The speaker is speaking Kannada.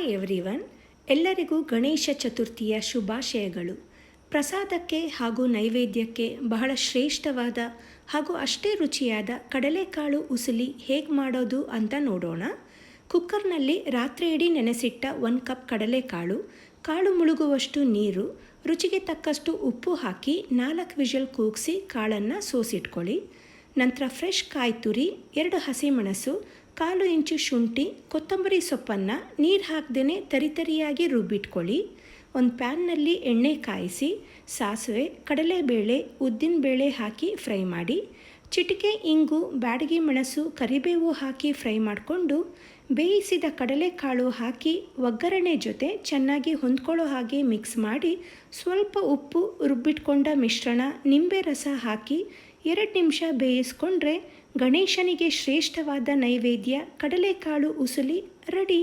ಹಾಯ್ ಎವ್ರಿವನ್, ಎಲ್ಲರಿಗೂ ಗಣೇಶ ಚತುರ್ಥಿಯ ಶುಭಾಶಯಗಳು. ಪ್ರಸಾದಕ್ಕೆ ಹಾಗೂ ನೈವೇದ್ಯಕ್ಕೆ ಬಹಳ ಶ್ರೇಷ್ಠವಾದ ಹಾಗೂ ಅಷ್ಟೇ ರುಚಿಯಾದ ಕಡಲೆಕಾಳು ಉಸುಲಿ ಹೇಗೆ ಮಾಡೋದು ಅಂತ ನೋಡೋಣ. ಕುಕ್ಕರ್ನಲ್ಲಿ ರಾತ್ರಿ ಇಡೀ ನೆನೆಸಿಟ್ಟ 1 ಕಪ್ ಕಡಲೆಕಾಳು, ಕಾಳು ಮುಳುಗುವಷ್ಟು ನೀರು, ರುಚಿಗೆ ತಕ್ಕಷ್ಟು ಉಪ್ಪು ಹಾಕಿ 4 ವಿಷಲ್ ಕೂಗಿಸಿ ಕಾಳನ್ನು ಸೋಸಿಟ್ಕೊಳ್ಳಿ. ನಂತರ ಫ್ರೆಶ್ ಕಾಯಿ ತುರಿ, 2 ಹಸಿಮೆಣಸು, 1/4 ಇಂಚು ಶುಂಠಿ, ಕೊತ್ತಂಬರಿ ಸೊಪ್ಪನ್ನು ನೀರು ಹಾಕದೇ ತರಿತರಿಯಾಗಿ ರುಬ್ಬಿಟ್ಕೊಳ್ಳಿ. ಒಂದು ಪ್ಯಾನ್ನಲ್ಲಿ ಎಣ್ಣೆ ಕಾಯಿಸಿ ಸಾಸಿವೆ, ಕಡಲೆಬೇಳೆ, ಉದ್ದಿನಬೇಳೆ ಹಾಕಿ ಫ್ರೈ ಮಾಡಿ. ಚಿಟಿಕೆ ಇಂಗು, ಬ್ಯಾಡಗಿ ಮೆಣಸು, ಕರಿಬೇವು ಹಾಕಿ ಫ್ರೈ ಮಾಡಿಕೊಂಡು ಬೇಯಿಸಿದ ಕಡಲೆಕಾಳು ಹಾಕಿ ಒಗ್ಗರಣೆ ಜೊತೆ ಚೆನ್ನಾಗಿ ಹೊಂದ್ಕೊಳ್ಳೋ ಹಾಗೆ ಮಿಕ್ಸ್ ಮಾಡಿ ಸ್ವಲ್ಪ ಉಪ್ಪು, ರುಬ್ಬಿಟ್ಕೊಂಡ ಮಿಶ್ರಣ, ನಿಂಬೆ ರಸ ಹಾಕಿ 2 ನಿಮಿಷ ಬೇಯಿಸ್ಕೊಂಡ್ರೆ ಗಣೇಶನಿಗೆ ಶ್ರೇಷ್ಠವಾದ ನೈವೇದ್ಯ ಕಡಲೆಕಾಳು ಉಸುಲಿ ರೆಡಿ.